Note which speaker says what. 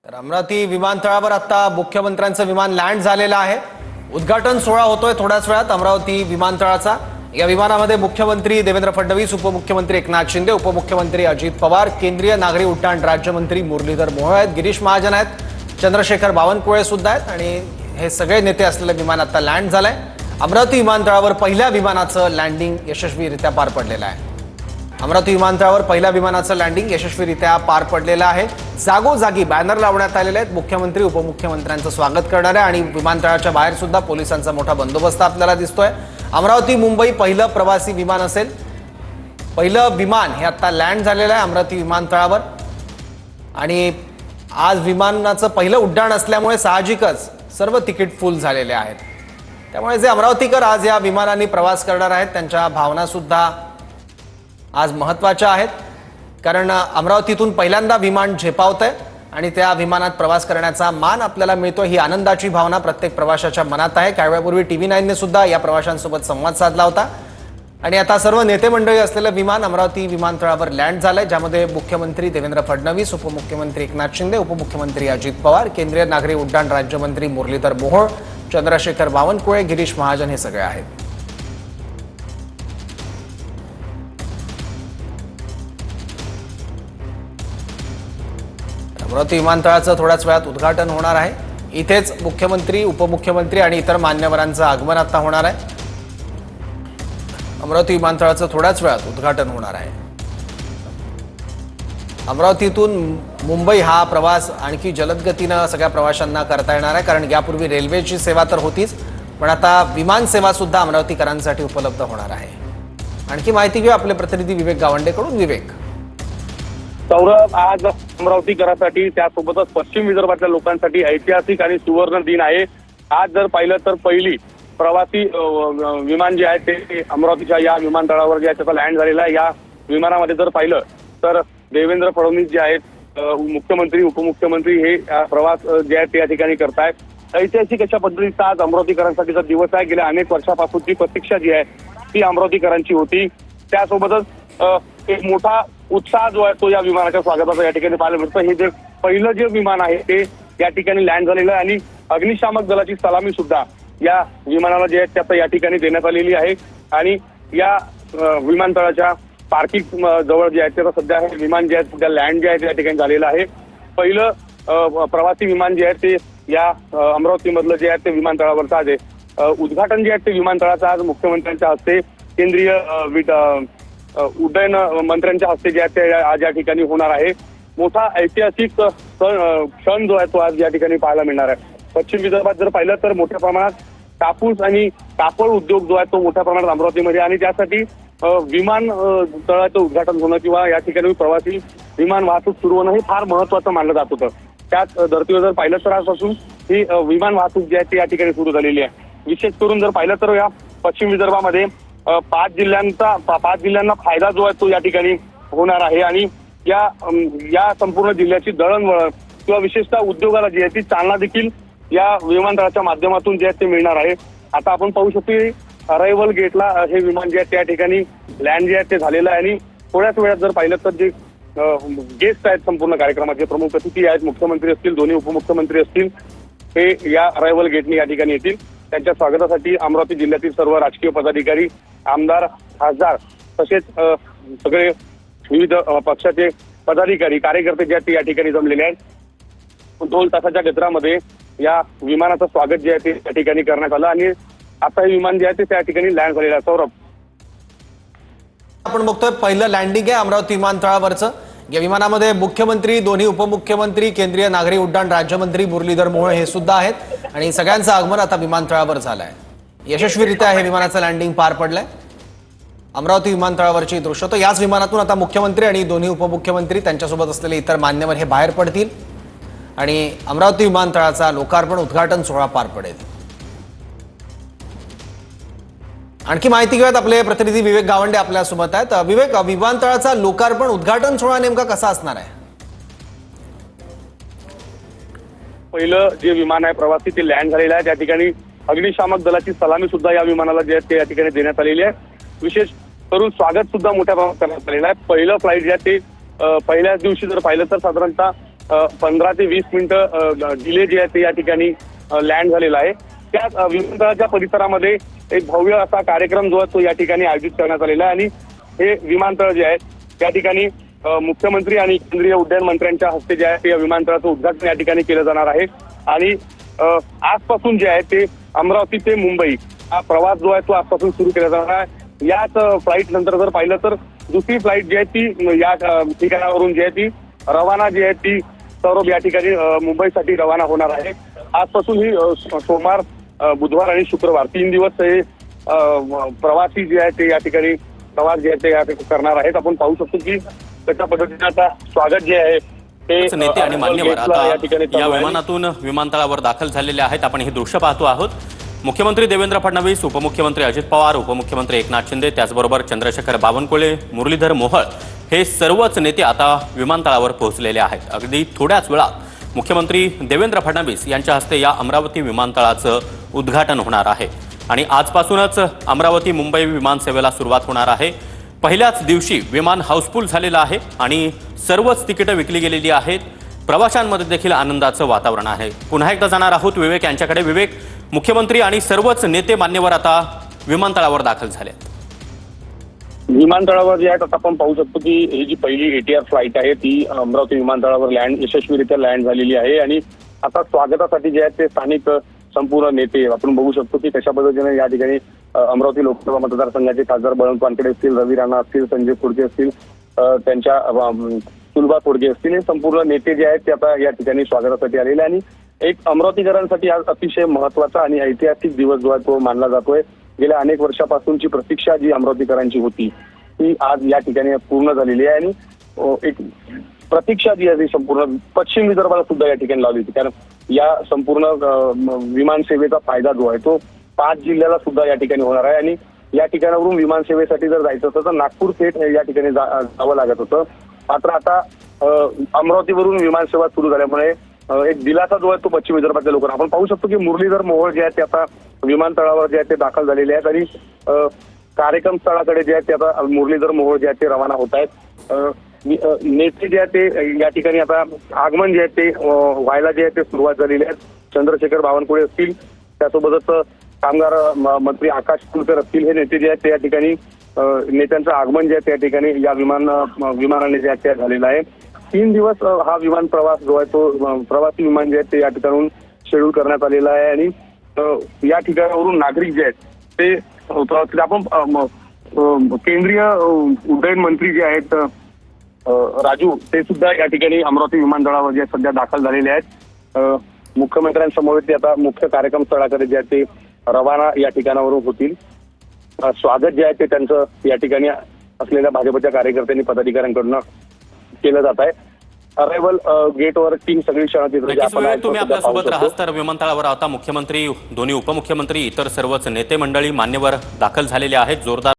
Speaker 1: तर अमरावती विमानतळावर आता मुख्यमंत्र्यांचं विमान लँड झालेलं आहे। उद्घाटन सोहळा होतोय थोड्याच वेळात अमरावती विमानतळाचा। या विमानामध्ये मुख्यमंत्री देवेंद्र फडणवीस, उपमुख्यमंत्री एकनाथ शिंदे, उपमुख्यमंत्री अजित पवार, केंद्रीय नागरी उड्डाण राज्यमंत्री मुरलीधर मोहोळ आहेत, गिरीश महाजन आहेत, चंद्रशेखर बावनकुळे सुद्धा आहेत आणि हे सगळे नेते असलेलं विमान आता लँड झालंय। अमरावती विमानतळावर पहिल्या विमानाचं लँडिंग यशस्वीरित्या पार पडलेलं आहे। अमरावती विमानतळावर पहिल्या विमानाचं लँडिंग यशस्वीरित्या पार पडलेलं आहे। जागोजागी बॅनर लावण्यात आलेले आहेत। मुख्यमंत्री उपमुख्यमंत्र्यांचं स्वागत करणारे आणि विमानतळाच्या बाहेर सुद्धा पोलिसांचा मोठा बंदोबस्त आपल्याला दिसतोय। अमरावती मुंबई पहिलं प्रवासी विमान असेल। पहिलं विमान हे आता लँड झालेलं आहे अमरावती विमानतळावर आणि आज विमानाचं पहिलं उड्डाण असल्यामुळे साहजिकच सर्व तिकीट फुल झालेले आहेत। त्यामुळे जे अमरावतीकर आज या विमानाने प्रवास करणार आहेत त्यांच्या भावना सुद्धा आज महत्त्वाच्या आहेत, कारण अमरावतीतून पहिल्यांदा विमान झेपावतंय आणि त्या विमानात प्रवास करण्याचा मान आपल्याला मिळतो। ही आनंदाची भावना प्रत्येक प्रवाशाच्या मनात आहे। काही वेळापूर्वी TV9 ने सुद्धा या प्रवाशांसोबत संवाद साधला होता आणि आता सर्व नेते मंडळी असलेलं विमान अमरावती विमानतळावर लँड झालंय, ज्यामध्ये मुख्यमंत्री देवेंद्र फडणवीस, उपमुख्यमंत्री एकनाथ शिंदे, उपमुख्यमंत्री अजित पवार, केंद्रीय नागरी उड्डाण राज्यमंत्री मुरलीधर मोहोळ, चंद्रशेखर बावनकुळे, गिरीश महाजन हे सगळे आहेत। अमरावती विमानतळाचं थोड्याच वेळात उद्घाटन होणार आहे। इथेच मुख्यमंत्री, उपमुख्यमंत्री आणि इतर मान्यवरांचं आगमन आता होणार आहे। अमरावती विमानतळाचं थोड्याच वेळात उद्घाटन होणार आहे। अमरावतीतून मुंबई हा प्रवास आणखी जलद गतीनं सगळ्या प्रवाशांना करता येणार आहे, कारण यापूर्वी रेल्वेची सेवा तर होतीच, पण आता विमान सेवा सुद्धा अमरावतीकरांसाठी उपलब्ध होणार आहे। आणखी माहिती घेऊ आपले प्रतिनिधी विवेक गावंडेकडून। विवेक,
Speaker 2: सौरभ, आज अमरावतीकरांसाठी त्यासोबतच पश्चिम विदर्भातल्या लोकांसाठी ऐतिहासिक आणि सुवर्ण दिन आहे। आज जर पाहिलं तर पहिली प्रवासी विमान जे आहे ते अमरावतीच्या या विमानतळावर जे आहे त्याचा लँड झालेला आहे। या विमानामध्ये जर पाहिलं तर देवेंद्र फडणवीस जे आहेत मुख्यमंत्री, उपमुख्यमंत्री हे प्रवास जे आहे ते या ठिकाणी करतायत। ऐतिहासिक अशा पद्धतीचा आज अमरावतीकरांसाठीचा दिवस आहे। गेल्या अनेक वर्षापासूनची प्रतीक्षा जी आहे ती अमरावतीकरांची होती। त्यासोबतच एक मोठा उत्साह जो आहे तो या विमानाच्या स्वागताचा या ठिकाणी पाहायला मिळतो। हे जे पहिलं जे विमान आहे ते या ठिकाणी लँड झालेलं आहे आणि अग्निशामक दलाची सलामी सुद्धा या विमानाला जे आहे त्याचा या ठिकाणी देण्यात आलेली आहे आणि या विमानतळाच्या पार्किंग जवळ जे आहे त्याचा सध्या हे विमान जे आहे सध्या लँड जे आहे त्या ठिकाणी झालेलं आहे। पहिलं प्रवासी विमान जे आहे ते या अमरावतीमधलं जे आहे ते विमानतळावरचं आज उद्घाटन जे आहे ते विमानतळाचं आज मुख्यमंत्र्यांच्या हस्ते, केंद्रीय उड्डयन मंत्र्यांच्या हस्ते जे आहे ते आज या ठिकाणी होणार आहे। मोठा ऐतिहासिक क्षण जो आहे तो आज या ठिकाणी पाहायला मिळणार आहे। पश्चिम विदर्भात जर पाहिलं तर मोठ्या प्रमाणात कापूस आणि कापड उद्योग जो आहे तो मोठ्या प्रमाणात अमरावतीमध्ये आणि त्यासाठी विमान तळाचं उद्घाटन होणं किंवा या ठिकाणी प्रवासी विमान वाहतूक सुरू होणं हे फार महत्त्वाचं मानलं जात होतं। त्याच धर्तीवर जर पाहिलं तर आजपासून ही विमान वाहतूक जी आहे ती या ठिकाणी सुरू झालेली आहे। विशेष करून जर पाहिलं तर या पश्चिम विदर्भामध्ये 5 जिल्ह्यांना फायदा जो आहे तो या ठिकाणी होणार आहे आणि या संपूर्ण जिल्ह्याची दळणवळण किंवा विशेषतः उद्योगाला जी आहे ती चालना देखील या विमानतळाच्या माध्यमातून जे आहे ते मिळणार आहे। आता आपण पाहू शकतो अरायव्हल गेटला हे विमान जे आहे त्या ठिकाणी लँड जे आहे ते झालेलं आहे आणि थोड्याच वेळात जर पाहिलं तर जे गेस्ट आहेत संपूर्ण कार्यक्रमाचे प्रमुख अतिथी आहेत, मुख्यमंत्री असतील, दोन्ही उपमुख्यमंत्री असतील, हे या अरायव्हल गेटने या ठिकाणी येतील। त्यांच्या स्वागतासाठी अमरावती जिल्ह्यातील सर्व राजकीय पदाधिकारी, आमदार, खासदार तसेच सगळे विविध पक्षाचे पदाधिकारी, कार्यकर्ते जे आहेत ते या ठिकाणी जमलेले आहेत। 2 तासाच्या गजरामध्ये या विमानाचं स्वागत जे आहे ते त्या ठिकाणी करण्यात आलं आणि आता हे विमान जे आहे ते त्या ठिकाणी लँड झालेलं आहे। सौरभ,
Speaker 1: आपण बघतोय पहिलं लँडिंग आहे अमरावती विमानतळावरचं। या विमानामध्ये मुख्यमंत्री, दोन्ही उपमुख्यमंत्री, केंद्रीय नागरी उड्डाण राज्यमंत्री मुरलीधर मोहोळ हे सुद्धा आहेत आणि सगळ्यांचं आगमन आता विमानतळावर झालंय। यशस्वीरित्या हे विमानाचं लँडिंग पार पडलंय। अमरावती विमानतळावरची दृश्य, तर याच विमानातून आता मुख्यमंत्री आणि दोन्ही उपमुख्यमंत्री त्यांच्यासोबत असलेले इतर मान्यवर हे बाहेर पडतील आणि अमरावती विमानतळाचा लोकार्पण उद्घाटन सोहळा पार पडेल। आणखी माहिती घेऊयात, आपले प्रतिनिधी विवेक गावंडे आपल्यासोबत आहेत। विवेक, विमानतळाचा लोकार्पण उद्घाटन सोहळा नेमका कसा असणार आहे?
Speaker 2: पहिलं जे विमान आहे प्रवासी ते लँड झालेलं आहे। त्या ठिकाणी अग्निशामक दलाची सलामी सुद्धा या विमानाला जे आहे ते या ठिकाणी देण्यात आलेली आहे। विशेष करून स्वागत सुद्धा मोठ्या प्रमाणात करण्यात आलेलं आहे। पहिलं फ्लाईट जे आहे ते पहिल्याच दिवशी जर पाहिलं तर साधारणतः 15 ते 20 मिनिटं डिले जे आहे ते या ठिकाणी लँड झालेला आहे. त्याच विमानतळाच्या परिसरामध्ये एक भव्य असा कार्यक्रम जो आहे तो या ठिकाणी आयोजित करण्यात आलेला आहे आणि हे विमानतळ जे आहे त्या ठिकाणी मुख्यमंत्री आणि केंद्रीय उड्डयन मंत्र्यांच्या हस्ते जे आहे ते या विमानतळाचं उद्घाटन या ठिकाणी केलं जाणार आहे. आणि आजपासून जे आहे ते अमरावती ते मुंबई हा प्रवास जो आहे तो आजपासून सुरू केला जाणार आहे. याच फ्लाईट नंतर जर पाहिलं तर दुसरी फ्लाईट जी आहे ती या ठिकाणावरून जी आहे ती रवाना जी आहे ती सौरभ या ठिकाणी मुंबईसाठी रवाना होणार आहे. आजपासून ही सोमवार, बुधवार आणि शुक्रवार 3 दिवस हे प्रवासी जे आहे ते या ठिकाणी प्रवास जे आहे ते या करणार आहेत. आपण पाहू शकतो की कशा पद्धतीने आता स्वागत जे आहे ते
Speaker 3: नेते आणि मान्यवर आता
Speaker 2: या ठिकाणी
Speaker 3: या विमानातून विमानतळावर दाखल झालेले आहेत. आपण हे दृश्य पाहतो आहोत. मुख्यमंत्री देवेंद्र फडणवीस, उपमुख्यमंत्री अजित पवार, उपमुख्यमंत्री एकनाथ शिंदे, त्याचबरोबर चंद्रशेखर बावनकुळे, मुरलीधर मोहोळ हे सर्वच नेते आता विमानतळावर पोहोचलेले आहेत. अगदी थोड्याच वेळात मुख्यमंत्री देवेंद्र फडणवीस यांच्या हस्ते या अमरावती विमानतळाचं उद्घाटन होणार आहे आणि आजपासूनच अमरावती मुंबई विमानसेवेला सुरुवात होणार आहे. पहिल्याच दिवशी विमान हाऊसफुल झालेलं आहे आणि सर्वच तिकीटं विकली गेलेली आहेत. प्रवाशांमध्ये देखील आनंदाचं वातावरण आहे. पुन्हा एकदा जाणार आहोत विवेक यांच्याकडे. विवेक, मुख्यमंत्री आणि सर्वच नेते मान्यवर आता विमानतळावर दाखल झाले.
Speaker 2: विमानतळावर जे आहेत आता आपण पाहू शकतो की ही जी पहिली ATR फ्लाईट आहे ती अमरावती विमानतळावर यशस्वीरित्या लँड झालेली आहे आणि आता स्वागतासाठी जे आहेत ते स्थानिक संपूर्ण नेते आपण बघू शकतो की कशा पद्धतीने या ठिकाणी अमरावती लोकसभा मतदारसंघाचे खासदार बळवंत वानखेडे असतील, रवी राणा असतील, संजय खोडके असतील, त्यांच्या सुलभा खोडके असतील, हे संपूर्ण नेते जे आहेत ते आता या ठिकाणी स्वागतासाठी आलेले आणि एक अमरावतीकरांसाठी आज अतिशय महत्वाचा आणि ऐतिहासिक दिवस जो आहे तो मानला जातोय. गेल्या अनेक वर्षापासूनची प्रतीक्षा जी अमरावतीकरांची होती ती आज या ठिकाणी पूर्ण झालेली आहे आणि एक प्रतीक्षा जी आहे ती संपूर्ण पश्चिम विदर्भाला सुद्धा या ठिकाणी लावली होती. कारण या संपूर्ण विमान सेवेचा फायदा जो आहे तो 5 जिल्ह्याला सुद्धा या ठिकाणी होणार आहे आणि या ठिकाणावरून विमानसेवेसाठी जर जायचं असतं तर नागपूर थेट या ठिकाणी जावं लागत होतं. मात्र आता अमरावतीवरून विमानसेवा सुरू झाल्यामुळे एक दिलासा जो आहे तो पश्चिम विदर्भातल्या लोकांना आपण पाहू शकतो की मुरलीधर मोहोळ जे आहेत ते आता विमानतळावर जे आहेत ते दाखल झालेले आहेत आणि कार्यक्रम स्थळाकडे जे आहेत ते आता मुरलीधर मोहोळ जे आहेत ते रवाना होत आहेत. नेते जे आहेत ते या ठिकाणी आता आगमन जे आहे ते व्हायला जे आहे ते सुरुवात झालेली आहे. चंद्रशेखर बावनकुळे असतील, त्यासोबतच कामगार मंत्री आकाश फुलकर असतील, हे नेते जे आहेत ते या ठिकाणी नेत्यांचं आगमन जे आहे त्या ठिकाणी या विमानाने जे आहे ते झालेलं आहे. 3 दिवस हा विमान प्रवास जो आहे तो प्रवासी विमान जे आहे ते या ठिकाणाहून शेड्यूल करण्यात आलेला आहे आणि या ठिकाणावरून नागरिक जे आहेत ते आपण केंद्रीय उड्डयन मंत्री जे आहेत राजू ते सुद्धा या ठिकाणी अमरावती विमानतळावर जे सध्या दाखल झालेले आहेत. मुख्यमंत्र्यांसमोर ते आता मुख्य कार्यक्रम स्थळाकडे जे आहे ते रवाना या ठिकाणावरून होतील. स्वागत जे आहे ते त्यांचं या ठिकाणी असलेल्या भाजपच्या कार्यकर्त्यांनी पदाधिकाऱ्यांकडून केलं जात आहे. अरायवल गेटवर टीम सगळी क्षणात
Speaker 3: तुम्ही आपल्यासोबत राहाल तर विमानतळावर आता मुख्यमंत्री, दोन्ही उपमुख्यमंत्री, इतर सर्वच नेते मंडळी मान्यवर दाखल झालेले आहेत. जोरदार